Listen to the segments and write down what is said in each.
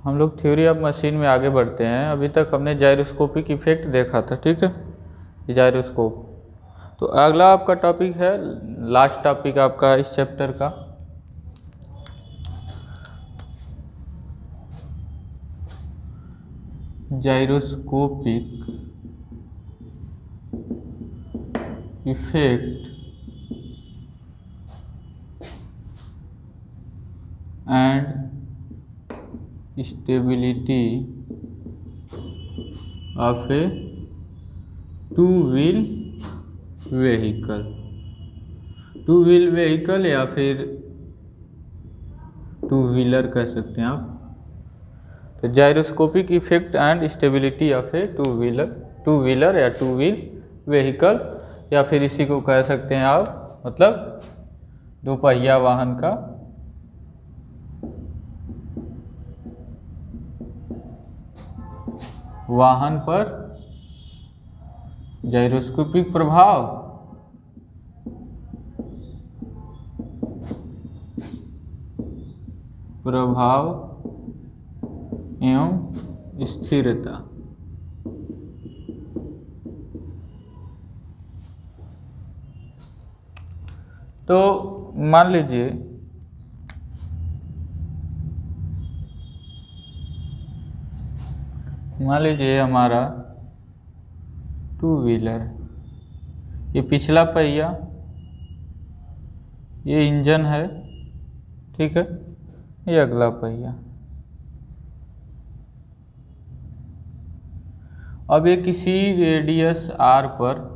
हम लोग theory of machine में आगे बढ़ते हैं। अभी तक हमने जायरोस्कोपिक इफेक्ट देखा था, ठीक है, जायरोस्कोप। तो अगला आपका टॉपिक है, लास्ट टॉपिक आपका इस चैप्टर का, gyroscopic effect and stability of A two wheel vehicle. Two wheel vehicle या फिर टू व्हीलर कह सकते हैं आप। तो gyroscopic effect and stability of A two wheeler या टू व्हील व्हीकल, या फिर इसी को कह सकते हैं आप मतलब दोपहिया वाहन का वाहन पर जायरोस्कोपिक प्रभाव एवं स्थिरता। तो मान लीजिए हमारा टू व्हीलर, ये पिछला पहिया, ये इंजन है, ठीक है, ये अगला पहिया। अब ये किसी रेडियस आर पर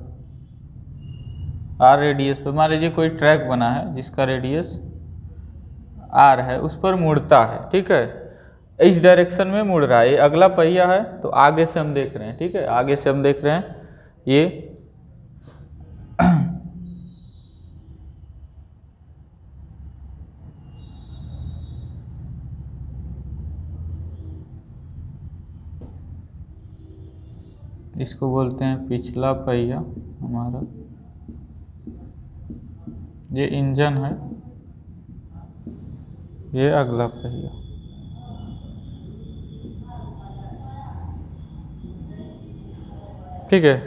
मान लीजिए कोई ट्रैक बना है जिसका रेडियस आर है, उस पर मुड़ता है, ठीक है, इस डायरेक्शन में मुड़ रहा है। ये अगला पहिया है, तो आगे से हम देख रहे हैं, ठीक है, आगे से हम देख रहे हैं ये इसको बोलते हैं पिछला पहिया हमारा, ये इंजन है, ये अगला पहिया। ठीक है,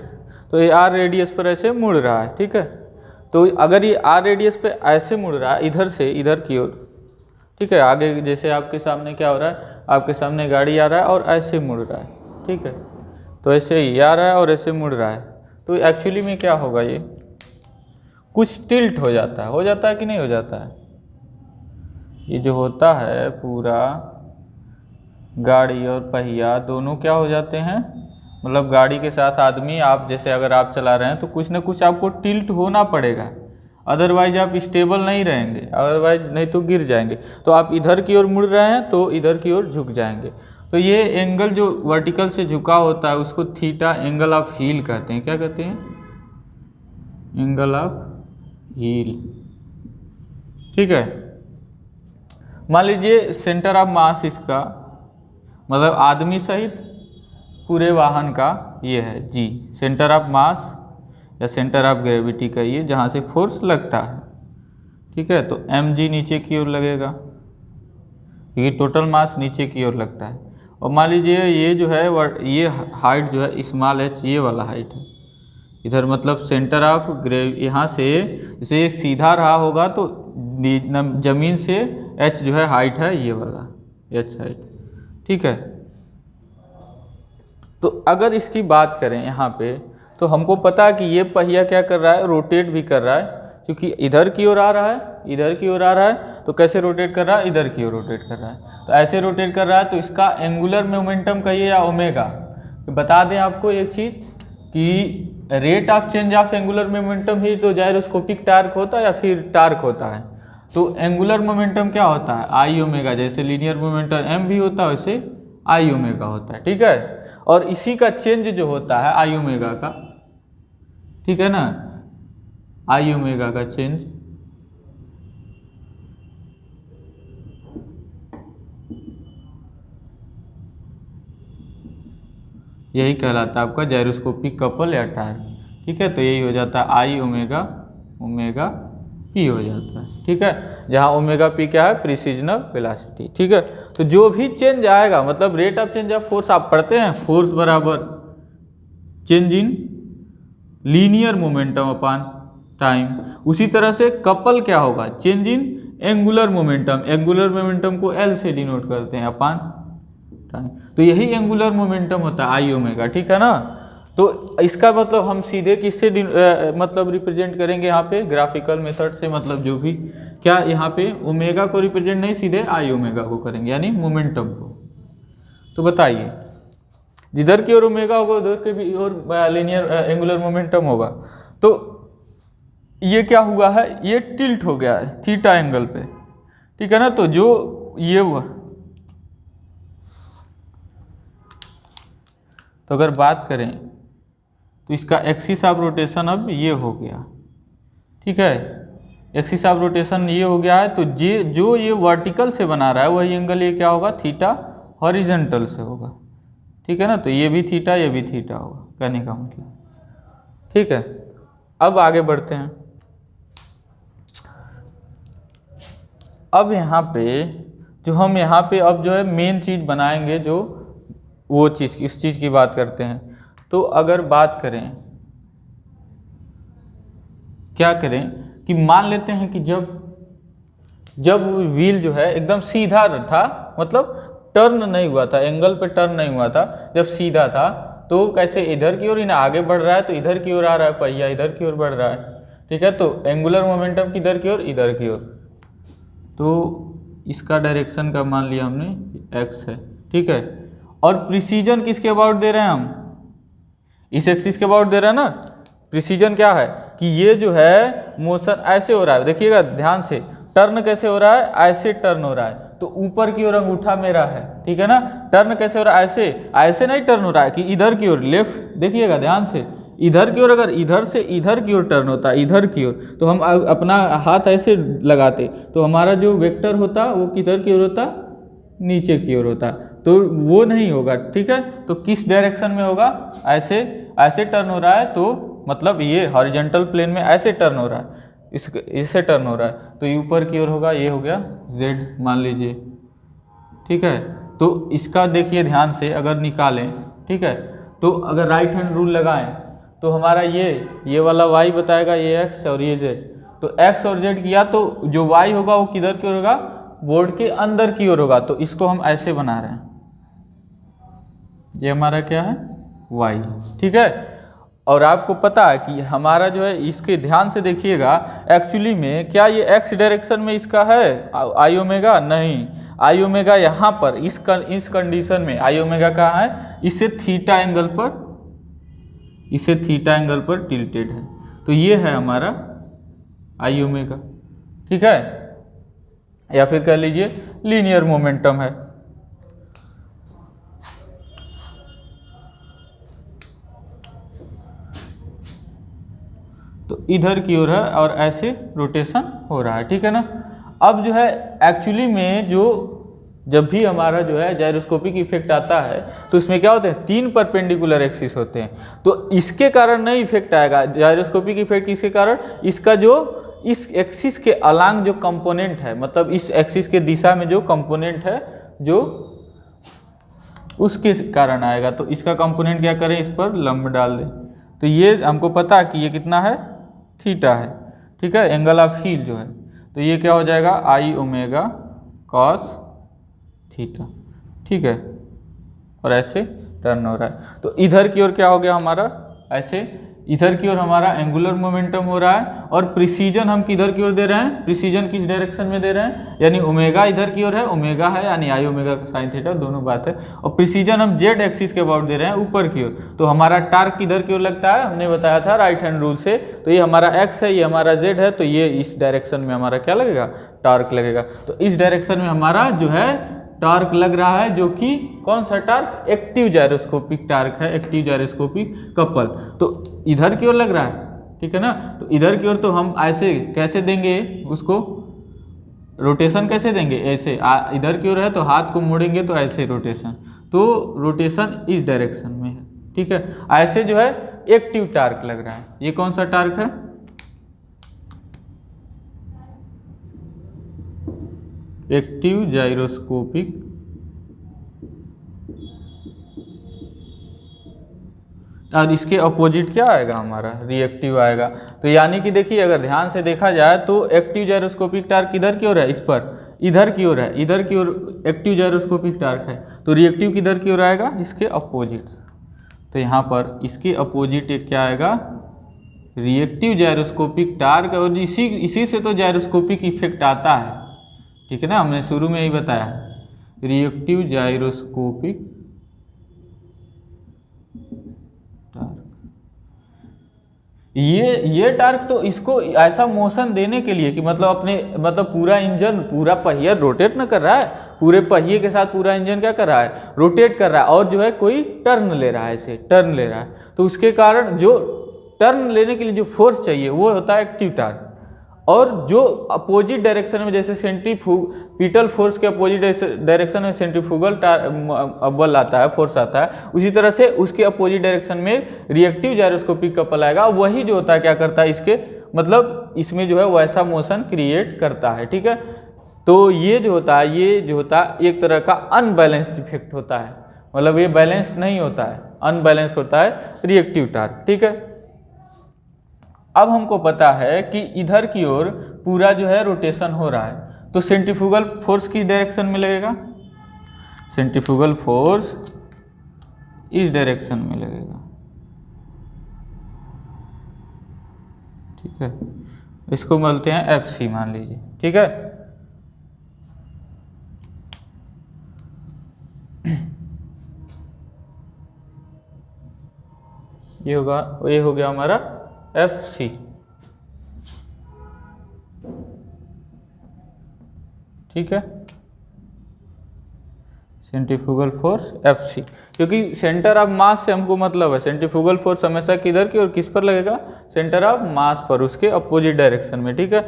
तो ये आर रेडियस पर ऐसे मुड़ रहा है, ठीक है। तो अगर ये आर रेडियस पे ऐसे मुड़ रहा है इधर से इधर की ओर, ठीक है, आगे जैसे आपके सामने क्या हो रहा है, आपके सामने गाड़ी आ रहा है और ऐसे मुड़ रहा है, ठीक है, तो ऐसे ही आ रहा है और ऐसे मुड़ रहा है, तो एक्चुअली में क्या होगा, ये कुछ टिल्ट हो जाता है कि नहीं हो जाता है। ये जो होता है पूरा गाड़ी और पहिया दोनों क्या हो जाते हैं, मतलब गाड़ी के साथ आदमी, आप जैसे अगर आप चला रहे हैं तो कुछ ना कुछ आपको टिल्ट होना पड़ेगा, अदरवाइज आप स्टेबल नहीं रहेंगे, अदरवाइज नहीं तो गिर जाएंगे। तो आप इधर की ओर मुड़ रहे हैं तो इधर की ओर झुक जाएंगे। तो ये एंगल जो वर्टिकल से झुका होता है उसको थीटा एंगल ऑफ हील कहते हैं। क्या कहते हैं? Angle of heel. ठीक है, मान लीजिए सेंटर ऑफ मास इसका, मतलब आदमी सहित पूरे वाहन का ये है जी, सेंटर ऑफ मास या सेंटर ऑफ ग्रेविटी का ये, जहाँ से फोर्स लगता है, ठीक है। तो mg नीचे की ओर लगेगा क्योंकि टोटल मास नीचे की ओर लगता है। और मान लीजिए ये जो है ये हाइट जो है स्मॉल h, ये वाला हाइट है इधर, मतलब सेंटर ऑफ यहाँ से जैसे ये सीधा रहा होगा तो जमीन से h जो है हाइट है ये वाला h हाइट, ठीक है। तो अगर इसकी बात करें यहाँ पे, तो हमको पता है कि ये पहिया क्या कर रहा है, रोटेट भी कर रहा है, क्योंकि इधर की ओर आ रहा है, इधर की ओर आ रहा है, तो कैसे रोटेट कर रहा है, इधर की ओर रोटेट कर रहा है। तो ऐसे रोटेट कर रहा है, तो इसका एंगुलर मोमेंटम कहिए या ओमेगा। तो बता दें आपको एक चीज़ कि rate of change of angular momentum ही तो जायरोस्कोपिक टार्क होता है या फिर टार्क होता है। तो एंगुलर मोमेंटम क्या होता है, आई ओमेगा, जैसे लीनियर मोमेंटम एम भी होता है वैसे आई ओमेगा होता है, ठीक है। और इसी का चेंज जो होता है आई ओमेगा का, ठीक है ना, आई ओमेगा का चेंज यही कहलाता है आपका जायरोस्कोपिक कपल या टार्क, ठीक है। तो यही हो जाता है आई ओमेगा ओमेगा पी हो जाता है, ठीक है, जहाँ ओमेगा पी क्या है, प्रिसिजनल वेलोसिटी, ठीक है। तो जो भी चेंज आएगा, मतलब rate of change of force आप पढ़ते हैं, फोर्स बराबर change in linear momentum upon time, उसी तरह से कपल क्या होगा, change in angular momentum, angular momentum को एल से डिनोट करते हैं अपान टाइम, तो यही एंगुलर मोमेंटम होता है आई ओमेगा, ठीक है ना। तो इसका मतलब हम सीधे किससे मतलब रिप्रेजेंट करेंगे यहाँ पे, ग्राफिकल मेथड से, मतलब जो भी क्या यहाँ पे ओमेगा को रिप्रेजेंट नहीं, सीधे आई ओमेगा को करेंगे, यानी मोमेंटम को। तो बताइए, जिधर की ओर ओमेगा होगा उधर के भी और लीनियर एंगुलर मोमेंटम होगा। तो ये क्या हुआ है, ये टिल्ट हो गया है थीटा एंगल पे, ठीक है ना। तो जो ये तो अगर बात करें तो इसका एक्सिस ऑफ रोटेशन अब ये हो गया, ठीक है, एक्सिस ऑफ रोटेशन ये हो गया है। तो ये जो ये वर्टिकल से बना रहा है वही एंगल ये क्या होगा, थीटा हॉरिजॉन्टल से होगा, ठीक है ना। तो ये भी थीटा, ये भी थीटा होगा, कहने का मतलब, ठीक है। अब आगे बढ़ते हैं। अब यहाँ पे जो हम यहाँ पे अब जो है मेन चीज़ बनाएंगे, जो वो चीज़ इस चीज़ की बात करते हैं। तो अगर बात करें, क्या करें कि मान लेते हैं कि जब व्हील जो है एकदम सीधा था, मतलब टर्न नहीं हुआ था, एंगल पे टर्न नहीं हुआ था, जब सीधा था, तो कैसे इधर की ओर आगे बढ़ रहा है, तो इधर की ओर आ रहा है पहिया, इधर की ओर बढ़ रहा है, ठीक है। तो एंगुलर मोमेंटम किधर की ओर, इधर की ओर। तो इसका डायरेक्शन का मान लिया हमने एक्स है, ठीक है। और प्रिसीजन किसके अबाउट दे रहे हैं हम, इस एक्सिस के अबाउट दे रहे हैं ना। प्रिसीजन क्या है कि ये जो है मोशन ऐसे हो रहा है, देखिएगा ध्यान से, टर्न कैसे हो रहा है, ऐसे टर्न हो रहा है, तो ऊपर की ओर अंगूठा मेरा है, ठीक है ना। टर्न कैसे हो रहा है, ऐसे, ऐसे नहीं टर्न हो रहा है कि इधर की ओर, लेफ्ट, देखिएगा ध्यान से, इधर की ओर, अगर इधर से इधर की ओर टर्न होता, इधर की ओर, तो हम अपना हाथ ऐसे लगाते, तो हमारा जो वेक्टर होता वो किधर की ओर होता, नीचे की ओर होता, तो वो नहीं होगा, ठीक है। तो किस डायरेक्शन में होगा, ऐसे, ऐसे टर्न हो रहा है, तो मतलब ये हॉरिजॉन्टल प्लेन में ऐसे टर्न हो रहा है, इससे टर्न हो रहा है, तो ये ऊपर की ओर होगा, ये हो गया जेड मान लीजिए, ठीक है। तो इसका देखिए ध्यान से, अगर निकालें, ठीक है, तो अगर राइट हैंड रूल लगाएं, तो हमारा ये वाला y बताएगा, ये x और ये z, तो x और z किया, तो जो y होगा वो किधर की ओर होगा, बोर्ड के अंदर की ओर होगा, तो इसको हम ऐसे बना रहे हैं, ये हमारा क्या है, y, ठीक है। और आपको पता है कि हमारा जो है, इसके ध्यान से देखिएगा, एक्चुअली में क्या ये x डायरेक्शन में इसका है आई ओमेगा, नहीं, आई ओमेगा यहाँ पर इस कंडीशन में आई ओमेगा कहाँ है, इसे थीटा एंगल पर, इसे थीटा एंगल पर टिल्टेड है, तो ये है हमारा आई ओमेगा, ठीक है, या फिर कह लीजिए लीनियर मोमेंटम है। तो इधर की ओर है और ऐसे रोटेशन हो रहा है, ठीक है ना। अब जो है एक्चुअली में जो जब भी हमारा जो है जायरोस्कोपिक इफेक्ट आता है, तो इसमें क्या होते हैं, 3 परपेंडिकुलर एक्सिस होते हैं, तो इसके कारण नहीं इफेक्ट आएगा जायरोस्कोपिक इफेक्ट, किसके कारण, इसका जो इस एक्सिस के अलांग जो कंपोनेंट है, मतलब इस एक्सिस के दिशा में जो कंपोनेंट है, जो उसके कारण आएगा। तो इसका कंपोनेंट क्या करें, इस पर लंब डाल दें, तो ये हमको पता है कि ये कितना है, थीटा है, ठीक है, एंगल ऑफ हील जो है, तो ये क्या हो जाएगा, आई ओमेगा कॉस थीटा, ठीक है, और ऐसे टर्न हो रहा है। तो इधर की ओर क्या हो गया हमारा, ऐसे इधर की ओर हमारा एंगुलर मोमेंटम हो रहा है, और प्रिसीजन हम किधर की ओर दे रहे हैं, प्रिसीजन किस डायरेक्शन में दे रहे हैं, यानी ओमेगा इधर की ओर है, ओमेगा है यानी आई ओमेगा साइन थीटा, दोनों बात है, और प्रिसीजन हम जेड एक्सिस के अबाउट दे रहे हैं, ऊपर की ओर। तो हमारा टार्क किधर की ओर लगता है, हमने बताया था राइट हैंड रूल से, तो ये हमारा एक्स है, ये हमारा जेड है, तो ये इस डायरेक्शन में हमारा क्या लगेगा, टार्क लगेगा। तो इस डायरेक्शन में हमारा जो है टार्क लग रहा है, जो कि कौन सा टार्क, एक्टिव जायरोस्कोपिक टार्क है, एक्टिव जायरोस्कोपिक कपल, तो इधर की ओर लग रहा है, ठीक है ना। तो इधर की ओर तो हम ऐसे कैसे देंगे उसको, रोटेशन कैसे देंगे, ऐसे, इधर की ओर है तो हाथ को मोड़ेंगे तो ऐसे रोटेशन, तो रोटेशन इस डायरेक्शन में है, ठीक है, ऐसे जो है एक्टिव टार्क लग रहा है। ये कौन सा टार्क है, एक्टिव जाइरोस्कोपिक और इसके अपोजिट क्या आएगा हमारा, रिएक्टिव आएगा। तो यानी कि देखिए अगर ध्यान से देखा जाए तो एक्टिव जाइरोस्कोपिक टार्क किधर की ओर है, इस पर इधर की ओर है, इधर की ओर एक्टिव जाइरोस्कोपिक टार्क है, तो रिएक्टिव किधर की ओर आएगा, इसके अपोजिट। तो यहाँ पर इसके अपोजिट एक क्या आएगा, रिएक्टिव जाइरोस्कोपिक टार्क। और इसी से तो जाइरोस्कोपिक इफेक्ट आता है, ठीक है ना, हमने शुरू में ही बताया है, रिएक्टिव जाइरोस्कोपिक ये टार्क तो इसको ऐसा मोशन देने के लिए कि मतलब अपने मतलब पूरा इंजन, पूरा पहिया रोटेट न कर रहा है, पूरे पहिए के साथ पूरा इंजन क्या कर रहा है, रोटेट कर रहा है, और जो है कोई टर्न ले रहा है, इसे टर्न ले रहा है, तो उसके कारण जो टर्न लेने के लिए जो फोर्स चाहिए वो होता है एक्टिव टार्क। और जो अपोजिट डायरेक्शन में, जैसे सेंट्रीफ्यूगल फोर्स के अपोजिट डायरेक्शन में सेंट्रीफ्यूगल बल आता है, फोर्स आता है, उसी तरह से उसके अपोजिट डायरेक्शन में रिएक्टिव जाइरोस्कोपिक कपल आएगा। वही जो होता है क्या करता है, इसके मतलब इसमें जो है वैसा मोशन क्रिएट करता है, ठीक है। तो ये जो होता है, ये जो होता है एक तरह का अनबैलेंस्ड इफेक्ट होता है, मतलब ये बैलेंस नहीं होता है, अनबैलेंस होता है रिएक्टिव टार्क, ठीक है। अब हमको पता है कि इधर की ओर पूरा जो है रोटेशन हो रहा है, तो सेंट्रीफ्यूगल फोर्स किस डायरेक्शन में लगेगा, सेंट्रीफ्यूगल फोर्स इस डायरेक्शन में लगेगा, ठीक है। इसको बोलते हैं FC मान लीजिए, ठीक है। ये होगा, ये हो गया हमारा FC, ठीक है, सेंट्रीफ्यूगल फोर्स FC, क्योंकि सेंटर ऑफ मास से हमको मतलब है, सेंट्रीफ्यूगल फोर्स हमेशा किधर की और किस पर लगेगा, सेंटर ऑफ मास पर, उसके अपोजिट डायरेक्शन में, ठीक है,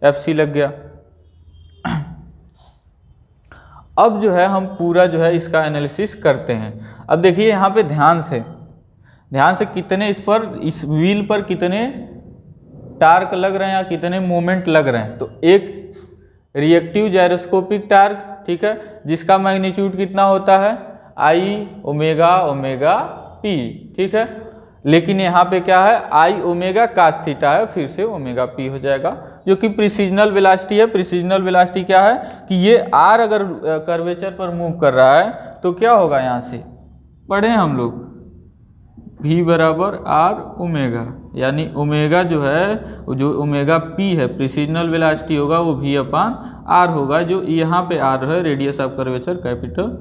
FC लग गया। अब जो है हम पूरा जो है इसका एनालिसिस करते हैं। अब देखिए यहाँ पे ध्यान से कितने इस पर, इस व्हील पर कितने टार्क लग रहे हैं या कितने मोमेंट लग रहे हैं। तो एक रिएक्टिव जाइरोस्कोपिक टार्क, ठीक है, जिसका मैग्नीट्यूड कितना होता है, I ओमेगा ओमेगा P, ठीक है। लेकिन यहाँ पे क्या है, I ओमेगा कास थीटा है, फिर से ओमेगा P हो जाएगा, जो कि प्रिसिजनल वेलोसिटी है। प्रिसिजनल वेलोसिटी क्या है कि ये R अगर कर्वेचर पर मूव कर रहा है तो क्या होगा, यहाँ से पढ़े हम लोग, V बराबर R ओमेगा, यानी ओमेगा जो है, जो ओमेगा P है प्रिसिजनल वेलोसिटी होगा, वो V अपान R होगा, जो यहाँ पे R है radius of curvature capital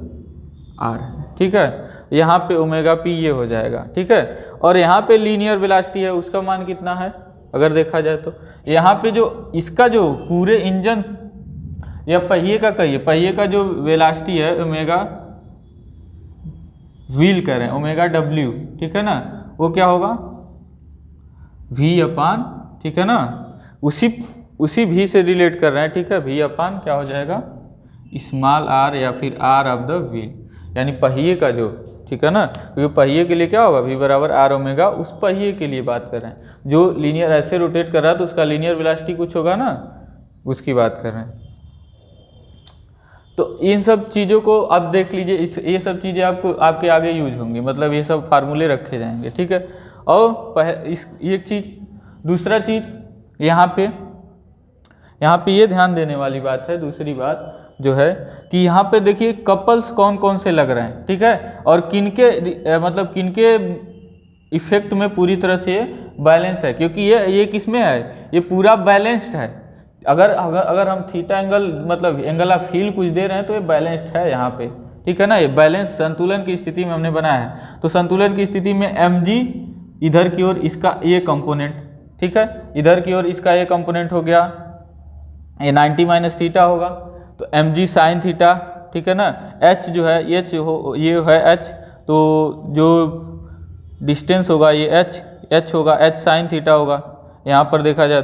R है, ठीक है। यहाँ पे ओमेगा P ये हो जाएगा, ठीक है। और यहाँ पे लीनियर वेलोसिटी है, उसका मान कितना है अगर देखा जाए तो, यहाँ पे जो इसका जो पूरे इंजन या पहिए का कहिए, पहिए का जो वेलोसिटी है ओमेगा व्हील कह रहे हैं, ओमेगा W, ठीक है ना, वो क्या होगा V अपान, ठीक है ना, उसी V से रिलेट कर रहे हैं, ठीक है। V अपान क्या हो जाएगा, स्मॉल r या फिर R ऑफ द व्हील, यानी पहिए का जो, ठीक है ना, क्योंकि पहिए के लिए क्या होगा, V बराबर R ओमेगा, उस पहिए के लिए बात कर रहे हैं, जो लीनियर ऐसे रोटेट कर रहा है तो उसका लीनियर वेलोसिटी कुछ होगा ना, उसकी बात कर रहे हैं। तो इन सब चीज़ों को अब देख लीजिए, ये सब चीज़ें आपके आगे यूज होंगी, मतलब ये सब फार्मूले रखे जाएंगे, ठीक है। और एक चीज़, दूसरा चीज़ यहाँ पे ये ध्यान देने वाली बात है, दूसरी बात जो है कि यहाँ पे देखिए कपल्स कौन कौन से लग रहे हैं, ठीक है, और किनके इफेक्ट में पूरी तरह से बैलेंस है, क्योंकि ये किस में है, ये पूरा बैलेंस्ड है। अगर हम थीटा एंगल मतलब एंगल ऑफ हील कुछ दे रहे हैं तो ये बैलेंस्ड है यहाँ पे, ठीक है ना, ये बैलेंस संतुलन की स्थिति में हमने बनाया है। तो संतुलन की स्थिति में mg इधर की ओर इसका ये कंपोनेंट, ठीक है, इधर की ओर इसका ये कंपोनेंट हो गया, ये 90 माइनस थीटा होगा, तो mg साइन थीटा, ठीक है ना, h जो है ये है h, तो जो डिस्टेंस होगा ये h होगा, h साइन थीटा होगा यहाँ पर देखा जाए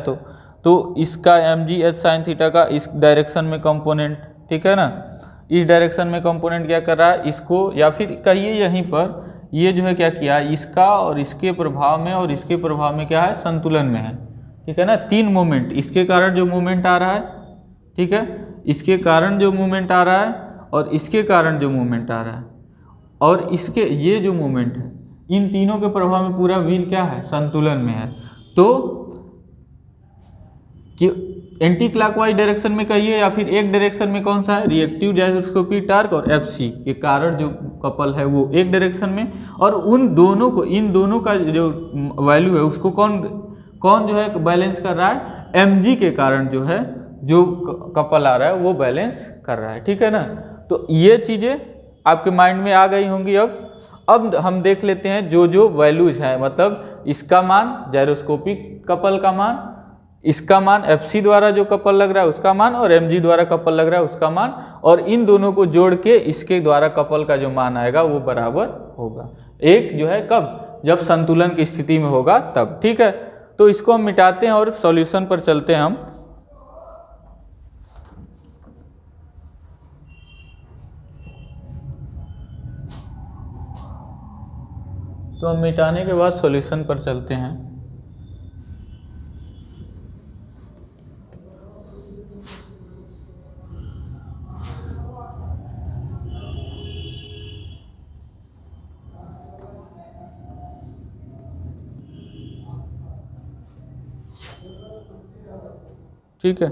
तो इसका mg h साइन थीटा का इस डायरेक्शन में कंपोनेंट, ठीक है ना, इस डायरेक्शन में कंपोनेंट क्या कर रहा है, इसको या फिर कहिए यहीं पर ये जो है क्या किया, इसका और इसके प्रभाव में और इसके प्रभाव में क्या है, संतुलन में है, ठीक है ना। तीन मोमेंट, इसके कारण जो मोमेंट आ रहा है, ठीक है, इसके कारण जो मूवमेंट आ रहा है और इसके कारण जो मूवमेंट आ रहा है और इसके ये जो मूवमेंट है, इन तीनों के प्रभाव में पूरा व्हील क्या है, संतुलन में है। तो कि एंटी क्लॉकवाइज डायरेक्शन में कहिए या फिर एक डायरेक्शन में कौन सा है, रिएक्टिव जाइरोस्कोपिक टार्क और एफसी के कारण जो कपल है वो एक डायरेक्शन में, और इन दोनों का जो वैल्यू है उसको कौन जो है बैलेंस कर रहा है, एमजी के कारण जो है जो कपल आ रहा है वो बैलेंस कर रहा है। ठीक है ना। तो ये चीज़ें आपके माइंड में आ गई होंगी। अब हम देख लेते हैं जो वैल्यूज है, मतलब इसका मान जाइरोस्कोपिक कपल का मान, इसका मान एफसी द्वारा जो कपल लग रहा है उसका मान, और एमजी द्वारा कपल लग रहा है उसका मान, और इन दोनों को जोड़ के इसके द्वारा कपल का जो मान आएगा वो बराबर होगा। एक जो है कब, जब संतुलन की स्थिति में होगा तब। ठीक है। तो इसको हम मिटाते हैं और सॉल्यूशन पर चलते हैं हम। तो हम मिटाने के बाद सॉल्यूशन पर चलते हैं। ठीक है।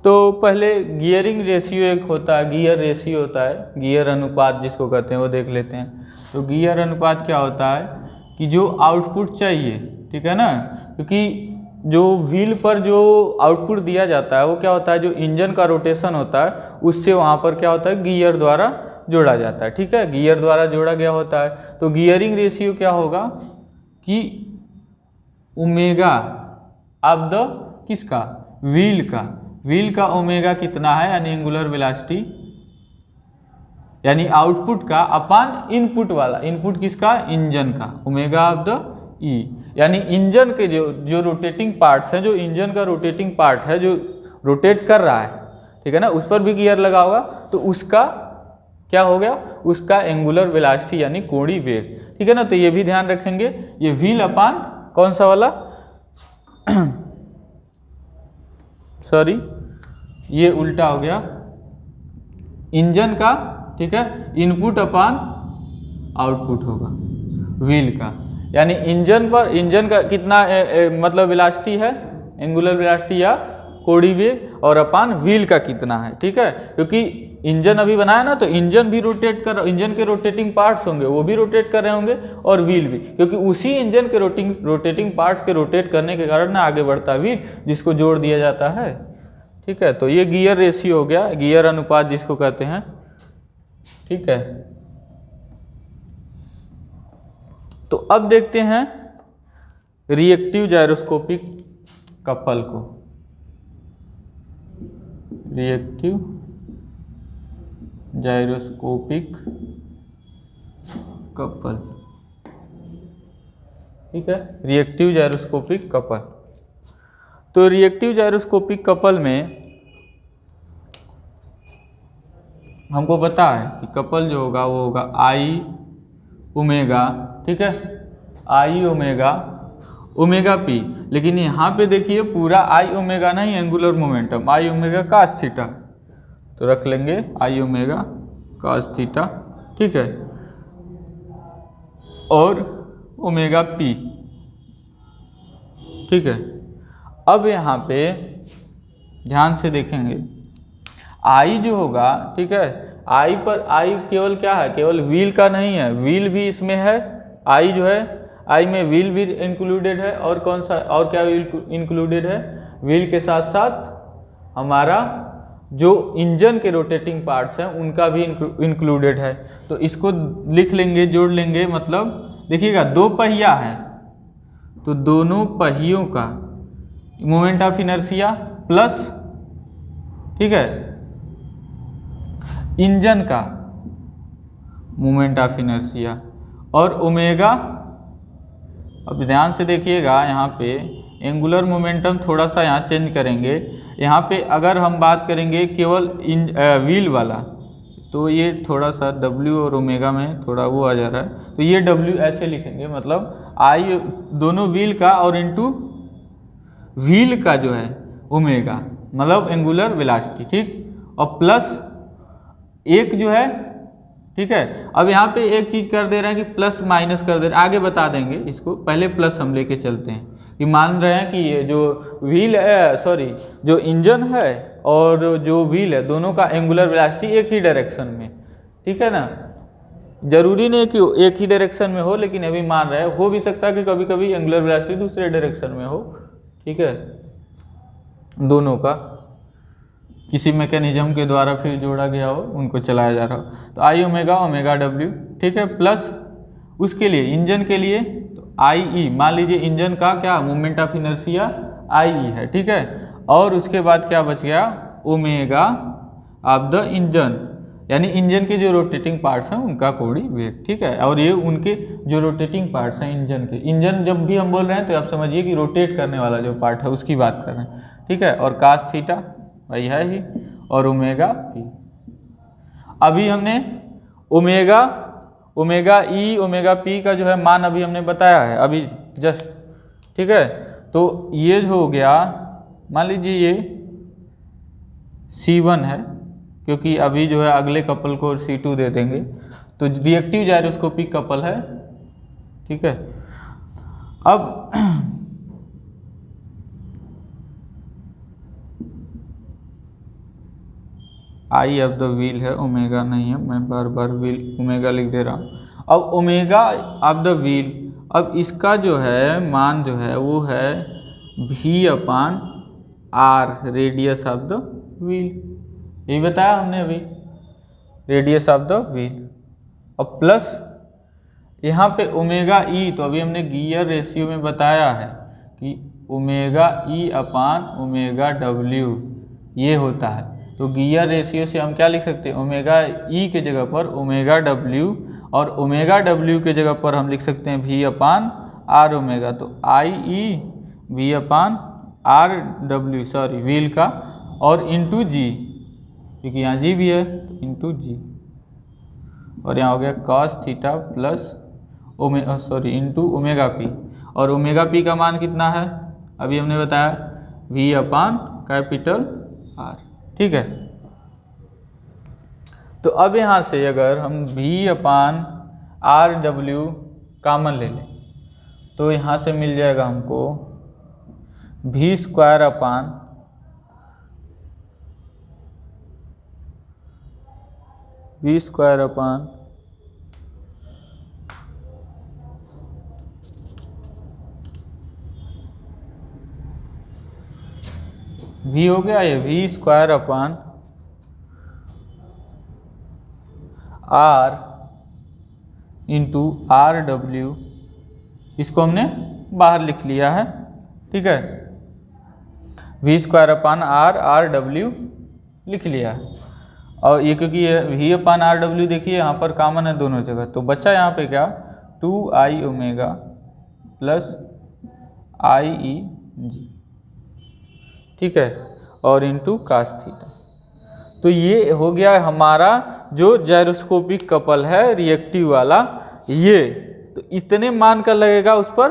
तो पहले गियरिंग रेशियो एक होता है, गियर रेशियो होता है, गियर अनुपात जिसको कहते हैं वो देख लेते हैं। तो गियर अनुपात क्या होता है कि जो आउटपुट चाहिए, ठीक है ना, क्योंकि जो व्हील पर जो आउटपुट दिया जाता है वो क्या होता है, जो इंजन का रोटेशन होता है उससे वहाँ पर क्या होता है, गियर द्वारा जोड़ा जाता है। ठीक है, गियर द्वारा जोड़ा गया होता है। तो गियरिंग रेशियो क्या होगा कि ओमेगा ऑफ द किसका, व्हील का ओमेगा कितना है, यानी एंगुलर वेलोसिटी, यानी आउटपुट का अपान इनपुट वाला, इनपुट किसका, इंजन का, ओमेगा ऑफ द ई, यानी इंजन के जो रोटेटिंग पार्ट्स हैं, जो इंजन का रोटेटिंग पार्ट है जो रोटेट कर रहा है, ठीक है ना, उस पर भी गियर लगा होगा, तो उसका क्या हो गया, उसका एंगुलर वेलोसिटी यानी कोणीय वेग। ठीक है ना। तो ये भी ध्यान रखेंगे, ये व्हील अपान कौन सा वाला सॉरी ये उल्टा हो गया, इंजन का, ठीक है, इनपुट अपान आउटपुट होगा व्हील का, यानी इंजन का कितना मतलब वेलोसिटी है, एंगुलर वेलोसिटी या कोणीय वेग, और अपान व्हील का कितना है। ठीक है, क्योंकि इंजन अभी बनाया ना, तो इंजन भी रोटेट कर, इंजन के रोटेटिंग पार्ट्स होंगे वो भी रोटेट कर रहे होंगे, और व्हील भी, क्योंकि उसी इंजन के रोटेटिंग पार्ट्स के रोटेट करने के कारण ना आगे बढ़ता व्हील, जिसको जोड़ दिया जाता है। ठीक है। तो ये गियर रेशियो हो गया, गियर अनुपात जिसको कहते हैं। ठीक है। तो अब देखते हैं रिएक्टिव जाइरोस्कोपिक कपल को, रिएक्टिव जाइरोस्कोपिक कपल। ठीक है, रिएक्टिव जाइरोस्कोपिक कपल। तो रिएक्टिव जाइरोस्कोपिक कपल में हमको पता है कि कपल जो होगा वो होगा आई ओमेगा, ठीक है, आई ओमेगा पी, लेकिन यहाँ पे देखिए पूरा आई ओमेगा नहीं, angular momentum I omega cos theta, तो रख लेंगे आई ओमेगा कास थीटा। ठीक है, और ओमेगा पी। ठीक है। अब यहाँ पे ध्यान से देखेंगे, आई जो होगा, ठीक है, आई पर आई केवल क्या है, केवल व्हील का नहीं है, व्हील भी इसमें है, आई जो है, आई में व्हील भी इंक्लूडेड है, और कौन सा और क्या इंक्लूडेड है, व्हील के साथ साथ हमारा जो इंजन के रोटेटिंग पार्ट्स हैं उनका भी इंक्लूडेड है। तो इसको लिख लेंगे, जोड़ लेंगे, मतलब देखिएगा दो पहिया है तो दोनों पहियों का मोमेंट ऑफ इनर्शिया प्लस, ठीक है, इंजन का मोमेंट ऑफ इनर्शिया, और ओमेगा। अब ध्यान से देखिएगा, यहाँ पे एंगुलर मोमेंटम थोड़ा सा यहाँ चेंज करेंगे। यहाँ पे अगर हम बात करेंगे केवल व्हील वाला, तो ये थोड़ा सा W और ओमेगा में थोड़ा वो आ जा रहा है, तो ये W ऐसे लिखेंगे, मतलब आई दोनों व्हील का और इनटू व्हील का जो है ओमेगा, मतलब एंगुलर वेलोसिटी, ठीक, और प्लस एक जो है, ठीक है। अब यहाँ पे एक चीज़ कर दे रहे हैं कि प्लस माइनस कर दे रहे हैं, आगे बता देंगे इसको, पहले प्लस हम लेके चलते हैं कि मान रहे हैं कि ये जो व्हील है, सॉरी जो इंजन है और जो व्हील है, दोनों का एंगुलर वेलोसिटी एक ही डायरेक्शन में, ठीक है ना। जरूरी नहीं कि एक ही डायरेक्शन में हो, लेकिन अभी मान रहे हैं, हो भी सकता है कि कभी कभी एंगुलर वेलोसिटी दूसरे डायरेक्शन में हो, ठीक है, दोनों का किसी मैकेनिज्म के द्वारा फिर जोड़ा गया हो, उनको चलाया जा रहा हो। तो आई ओमेगा ओमेगा डब्ल्यू, ठीक है, प्लस उसके लिए इंजन के लिए तो आई ई, मान लीजिए इंजन का क्या मोमेंट ऑफ इनर्शिया आई ई है, ठीक है। और उसके बाद क्या बच गया, ओमेगा ऑफ द इंजन, यानी इंजन के जो रोटेटिंग पार्ट्स हैं उनका कोणीय वेग, ठीक है। और ये उनके जो रोटेटिंग पार्ट्स हैं इंजन के, इंजन जब भी हम बोल रहे हैं तो आप समझिए कि रोटेट करने वाला जो पार्ट है उसकी बात कर रहे हैं, ठीक है। और कास थीटा वही है ही, और ओमेगा पी। अभी हमने ओमेगा ओमेगा ई ओमेगा पी का जो है मान अभी हमने बताया है अभी जस्ट, ठीक है। तो ये जो हो गया, मान लीजिए ये C1 है, क्योंकि अभी जो है अगले कपल को C2 दे देंगे, तो रिएक्टिव जायरोस्कोपिक कपल है, ठीक है। अब आई ऑफ द व्हील है, ओमेगा नहीं है, मैं बार बार व्हील ओमेगा लिख दे रहा हूँ। अब ओमेगा ऑफ द व्हील, अब इसका जो है मान जो है वो है V/R, radius of the wheel, यही बताया हमने अभी, रेडियस ऑफ द व्हील। और प्लस यहाँ पे ओमेगा ई, तो अभी हमने गियर रेशियो में बताया है कि ओमेगा E/ओमेगा डब्ल्यू ये होता है। तो गियर रेशियो से हम क्या लिख सकते हैं, ओमेगा ई के जगह पर ओमेगा डब्ल्यू, और ओमेगा डब्ल्यू के जगह पर हम लिख सकते हैं V/R ओमेगा। तो आई ई V/R डब्ल्यू, सॉरी व्हील का, और इंटू जी, क्योंकि यहाँ जी भी है तो इंटू जी, और यहाँ हो गया cos theta plus into omega P. और ओमेगा पी का मान कितना है, अभी हमने बताया V/R, ठीक है। तो अब यहाँ से अगर हम V/RW कॉमन ले लें, तो यहाँ से मिल जाएगा हमको V² V हो गया, ये V² R इंटू RW, इसको हमने बाहर लिख लिया है, ठीक है। V² RW लिख लिया है, और ये क्योंकि ये V/RW देखिए यहाँ पर कॉमन है दोनों जगह, तो बच्चा यहाँ पे क्या 2I ओमेगा प्लस IEG, ठीक है, और इंटू cos थीटा। तो ये हो गया हमारा जो जायरोस्कोपिक कपल है रिएक्टिव वाला, ये तो इतने मान का लगेगा उस पर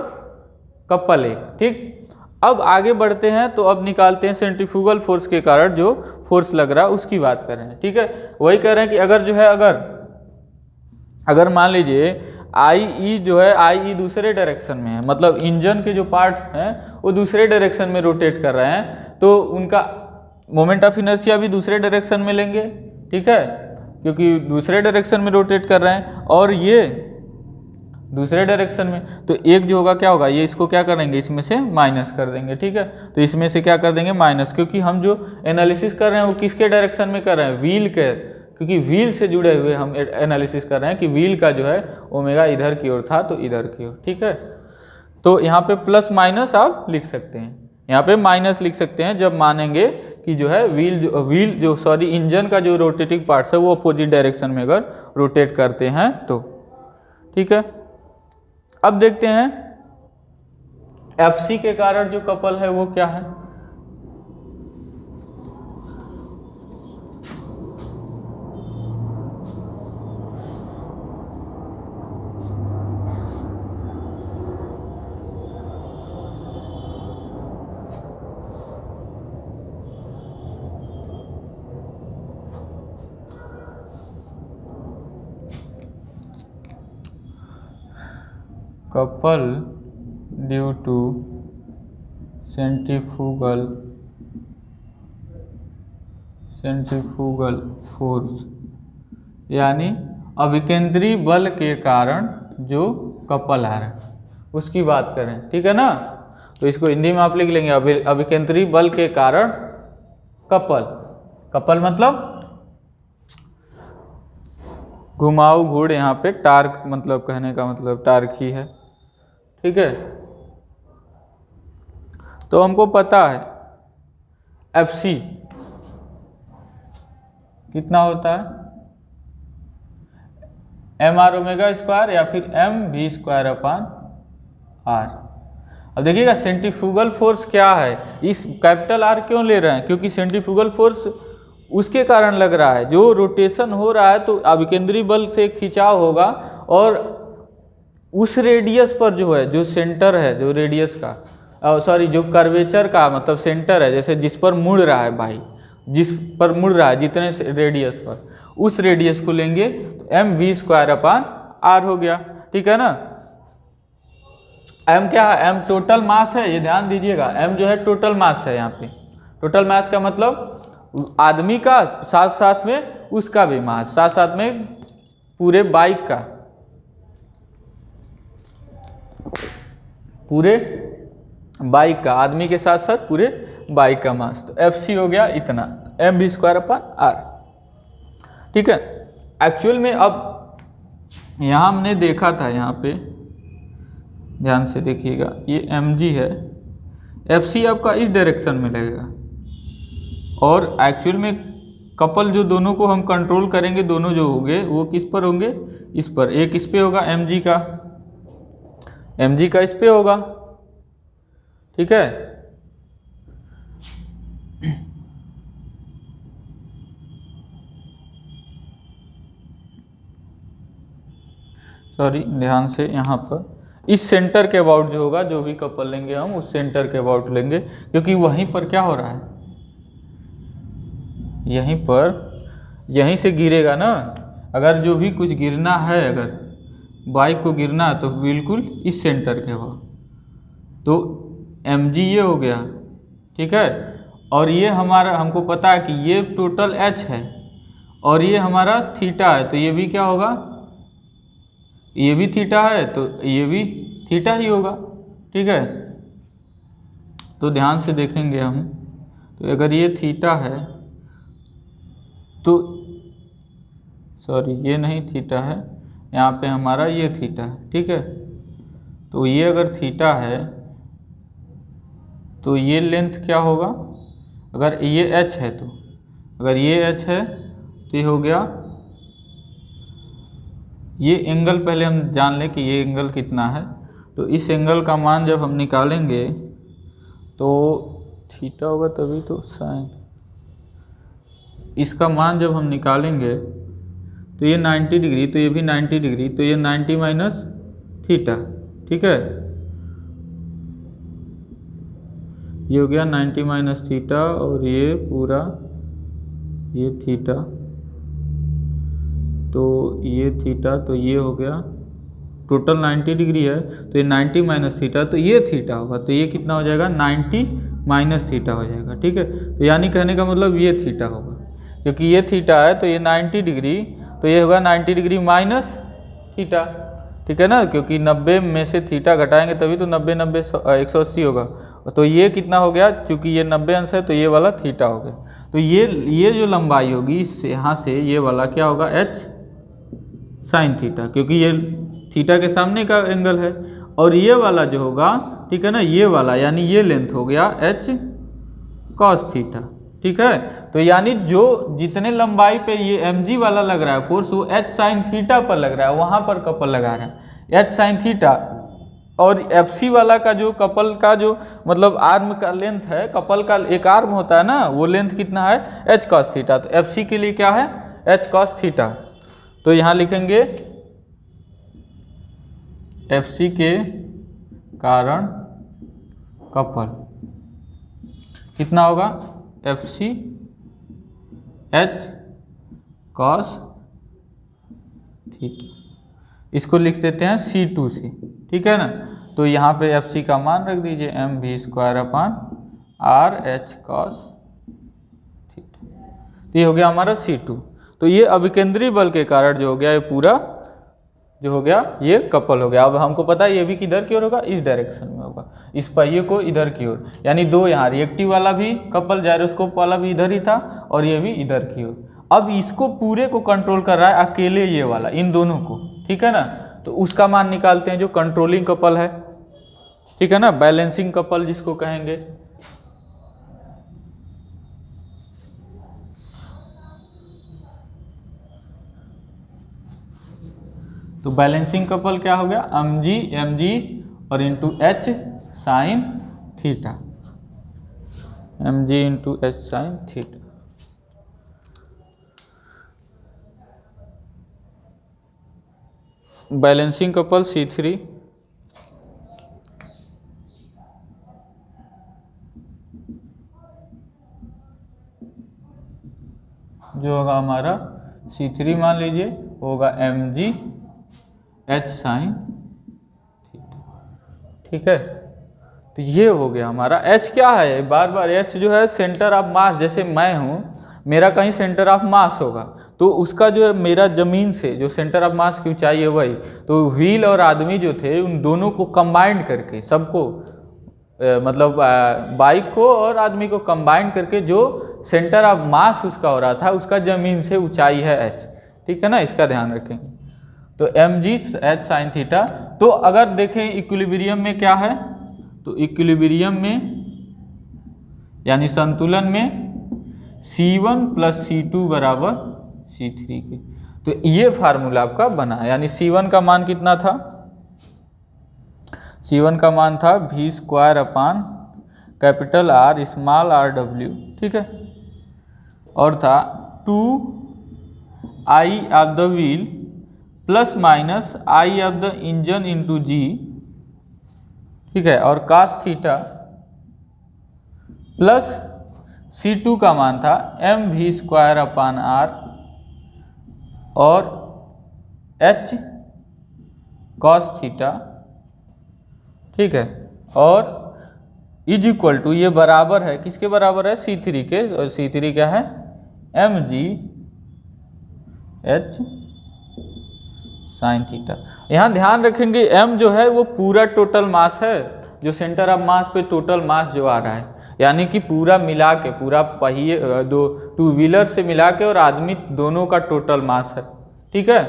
कपल एक, ठीक। अब आगे बढ़ते हैं, तो अब निकालते हैं सेंट्रीफ्यूगल फोर्स के कारण जो फोर्स लग रहा है उसकी बात कर रहे हैं, ठीक है। वही कह रहे हैं कि अगर जो है अगर मान लीजिए आई ई जो है, आई ई दूसरे डायरेक्शन में है, मतलब इंजन के जो पार्ट्स हैं वो दूसरे डायरेक्शन में रोटेट कर रहे हैं, तो उनका मोमेंट ऑफ इनर्शिया भी दूसरे डायरेक्शन में लेंगे, ठीक है, क्योंकि दूसरे डायरेक्शन में रोटेट कर रहे हैं, और ये दूसरे डायरेक्शन में, तो एक जो होगा क्या होगा, ये इसको क्या करेंगे, इसमें से माइनस कर देंगे, ठीक है। तो इसमें से क्या कर देंगे, माइनस, क्योंकि हम जो एनालिसिस कर रहे हैं वो किसके डायरेक्शन में कर रहे हैं, व्हील के, क्योंकि व्हील से जुड़े हुए हम एनालिसिस कर रहे हैं कि व्हील का जो है ओमेगा इधर की ओर था तो इधर की ओर, ठीक है। तो यहाँ पे प्लस माइनस आप लिख सकते हैं, यहाँ पे माइनस लिख सकते हैं जब मानेंगे कि जो है इंजन का जो रोटेटिंग पार्ट्स है वो अपोजिट डायरेक्शन में अगर रोटेट करते हैं तो, ठीक है। अब देखते हैं FC के कारण जो कपल है वो क्या है। Couple due to centrifugal force, यानी अभिकेंद्री बल के कारण जो कपल आ रहा है उसकी बात करें, ठीक है ना। तो इसको हिंदी में आप लिख लेंगे अभिकेंद्री बल के कारण कपल मतलब घुमाऊ घूर्ण, यहाँ पे टार्क मतलब कहने का मतलब टार्क ही है, ठीक है। तो हमको पता है FC कितना होता है, mr ओमेगा स्क्वायर या फिर mv स्क्वायर अपान r। अब देखिएगा सेंट्रीफ्यूगल फोर्स क्या है, इस कैपिटल R क्यों ले रहे हैं, क्योंकि सेंट्रीफ्यूगल फोर्स उसके कारण लग रहा है, जो रोटेशन हो रहा है तो अभिकेंद्री बल से खिंचाव होगा, और उस रेडियस पर जो है, जो सेंटर है, जो रेडियस का जो कर्वेचर का मतलब सेंटर है, जैसे जिस पर मुड़ रहा है भाई, जिस पर मुड़ रहा है जितने रेडियस पर, उस रेडियस को लेंगे तो mv स्क्वायर अपान r हो गया, ठीक है ना। m क्या है, m टोटल मास है, ये ध्यान दीजिएगा, m जो है टोटल मास है। यहाँ पे टोटल मास का मतलब आदमी का साथ साथ में उसका भी मास, साथ साथ में पूरे बाइक का, पूरे बाइक का, आदमी के साथ साथ पूरे बाइक का मास। तो FC हो गया इतना, mv स्क्वायर अपान r, ठीक है। एक्चुअल में अब यहाँ हमने देखा था, यहाँ पे ध्यान से देखिएगा, ये mg है, FC आपका इस डायरेक्शन में लगेगा, और एक्चुअल में कपल जो दोनों को हम कंट्रोल करेंगे, दोनों जो होंगे वो किस पर होंगे, इस पर, एक इस पे होगा mg का इस पे होगा, ठीक है। सॉरी, ध्यान से, यहाँ पर इस सेंटर के अबाउट जो होगा, जो भी कपल लेंगे हम उस सेंटर के अबाउट लेंगे, क्योंकि वहीं पर क्या हो रहा है, यहीं पर, यहीं से गिरेगा ना। अगर जो भी कुछ गिरना है, अगर बाइक को गिरना है तो बिल्कुल इस सेंटर के अबाउट, तो mg ये हो गया, ठीक है। और ये हमारा, हमको पता है कि ये टोटल h है, और ये हमारा थीटा है, तो ये भी क्या होगा, ये भी थीटा है, तो ये भी थीटा ही होगा, ठीक है। तो ध्यान से देखेंगे हम, तो अगर ये थीटा है तो, सॉरी ये नहीं थीटा है, यहाँ पे हमारा ये थीटा है, ठीक है। तो ये अगर थीटा है तो ये लेंथ क्या होगा, अगर ये h है तो, अगर ये h है तो ये हो गया, ये एंगल पहले हम जान लें कि ये एंगल कितना है। तो इस एंगल का मान जब हम निकालेंगे तो थीटा होगा तभी तो साइन, इसका मान जब हम निकालेंगे तो ये 90 डिग्री, तो ये भी 90 डिग्री, तो ये 90 माइनस थीटा, ठीक है। ये हो गया 90 माइनस थीटा, और ये पूरा ये थीटा, तो ये थीटा, तो ये हो गया टोटल 90 डिग्री है, तो ये 90 माइनस थीटा, तो ये थीटा होगा, तो ये कितना हो जाएगा, 90 माइनस थीटा हो जाएगा, ठीक है। तो यानी कहने का मतलब ये थीटा होगा, क्योंकि ये थीटा है तो ये 90 डिग्री, तो ये होगा 90 डिग्री माइनस थीटा, ठीक है ना, क्योंकि 90 में से थीटा घटाएंगे तभी तो 90 90 180 होगा। तो ये कितना हो गया, चूँकि ये 90 अंश है तो ये वाला थीटा हो गया। तो ये जो लंबाई होगी इससे यहाँ से ये वाला क्या होगा, h साइन थीटा, क्योंकि ये थीटा के सामने का एंगल है, और ये वाला जो होगा, ठीक है ना, ये वाला यानी ये लेंथ हो गया h कॉस थीटा, ठीक है। तो यानी जो जितने लंबाई पे ये mg वाला लग रहा है फोर्स, वो h साइन थीटा पर लग रहा है, वहाँ पर कपल लगा रहा है h साइन थीटा, और FC वाला का जो कपल का जो मतलब आर्म का लेंथ है, कपल का एक आर्म होता है ना, वो लेंथ कितना है, h कॉस थीटा। तो FC के लिए क्या है, h कॉस थीटा। तो यहाँ लिखेंगे FC के कारण कपल कितना होगा, FC h कॉस थीटा, इसको लिख देते हैं C2 से, ठीक है ना। तो यहाँ पे FC का मान रख दीजिए mv²/r/h cos थीटा। तो ये हो गया हमारा C2। तो ये अभिकेंद्री बल के कारण जो हो गया ये पूरा जो हो गया ये कपल हो गया। अब हमको पता है ये भी किधर की ओर होगा, इस डायरेक्शन में होगा, इस पहिए को इधर की ओर, यानी दो यहाँ रिएक्टिव वाला भी कपल जायरोस्कोप वाला भी इधर ही था और ये भी इधर की ओर। अब इसको पूरे को कंट्रोल कर रहा है अकेले ये वाला, इन दोनों को, ठीक है ना। तो उसका मान निकालते हैं जो कंट्रोलिंग कपल है, ठीक है ना, बैलेंसिंग कपल जिसको कहेंगे। तो बैलेंसिंग कपल क्या हो गया, mg और into h sine theta, mg into h sine theta. Balancing couple C3 जो होगा हमारा C3 मान लीजिए होगा mg h साइन थीटा, ठीक है। तो ये हो गया हमारा। h क्या है, बार बार h जो है सेंटर ऑफ मास, जैसे मैं हूँ, मेरा कहीं सेंटर ऑफ मास होगा तो उसका जो है मेरा जमीन से जो सेंटर ऑफ मास की ऊंचाई है वही, तो व्हील और आदमी जो थे उन दोनों को कंबाइंड करके, सबको मतलब बाइक को और आदमी को कंबाइंड करके जो सेंटर ऑफ मास उसका हो रहा था उसका जमीन से ऊंचाई है h, ठीक है ना, इसका ध्यान रखेंगे। तो mg h साइन थीटा। तो अगर देखें इक्विलिब्रियम में क्या है, तो इक्विलिब्रियम में यानी संतुलन में C1 + C2 = C3 के। तो ये फार्मूला आपका बना, यानी C1 का मान कितना था, C1 का मान था v²/R⁻rw, ठीक है, और था 2I of the wheel ± I of the engine into G, ठीक है, और cos थीटा प्लस C2 का मान था mv²/R और h cos थीटा, ठीक है, और इज इक्वल टू, ये बराबर है किसके बराबर है, C3 के, और C3 क्या है mg h साइन थीटा। यहाँ ध्यान रखेंगे m जो है वो पूरा टोटल मास है, जो सेंटर ऑफ मास पे टोटल मास जो आ रहा है, यानी कि पूरा मिला के, पूरा पहिए दो टू व्हीलर से मिला के और आदमी दोनों का टोटल मास है, ठीक है।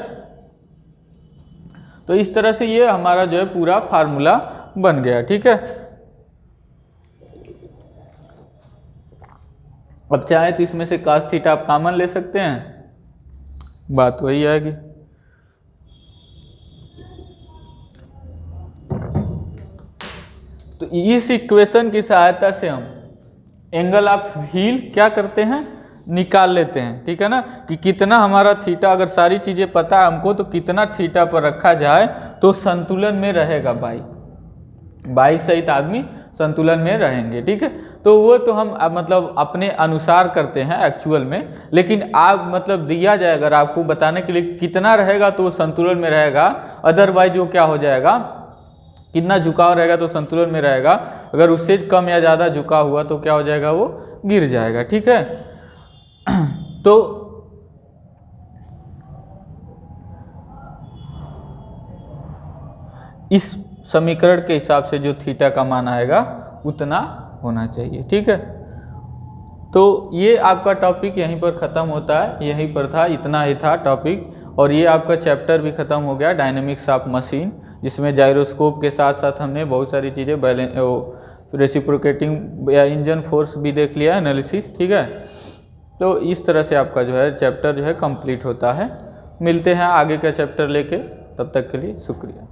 तो इस तरह से ये हमारा जो है पूरा फार्मूला बन गया, ठीक है। अब चाहे तो इसमें से cos थीटा आप कॉमन ले सकते हैं, बात वही आएगी। तो इस इक्वेशन की सहायता से हम एंगल ऑफ व्हील क्या करते हैं, निकाल लेते हैं, ठीक है ना, कि कितना हमारा थीटा, अगर सारी चीज़ें पता है हमको तो कितना थीटा पर रखा जाए तो संतुलन में रहेगा बाइक सहित आदमी संतुलन में रहेंगे, ठीक है। तो वो तो हम मतलब अपने अनुसार करते हैं एक्चुअल में, लेकिन आप मतलब दिया जाए अगर आपको बताने के लिए कितना रहेगा तो वो संतुलन में रहेगा, अदरवाइज वो क्या हो जाएगा, कितना झुकाव रहेगा तो संतुलन में रहेगा, अगर उससे कम या ज़्यादा झुकाव हुआ तो क्या हो जाएगा, वो गिर जाएगा, ठीक है। तो इस समीकरण के हिसाब से जो थीटा का मान आएगा उतना होना चाहिए, ठीक है। तो ये आपका टॉपिक यहीं पर ख़त्म होता है, यहीं पर था, इतना ही था टॉपिक। और ये आपका चैप्टर भी ख़त्म हो गया डायनेमिक्स ऑफ मशीन, जिसमें जायरोस्कोप के साथ साथ हमने बहुत सारी चीज़ें रेसिप्रोकेटिंग या इंजन फोर्स भी देख लिया, एनालिसिस, ठीक है। तो इस तरह से आपका जो है चैप्टर जो है कंप्लीट होता है। मिलते हैं आगे का चैप्टर लेके, तब तक के लिए शुक्रिया।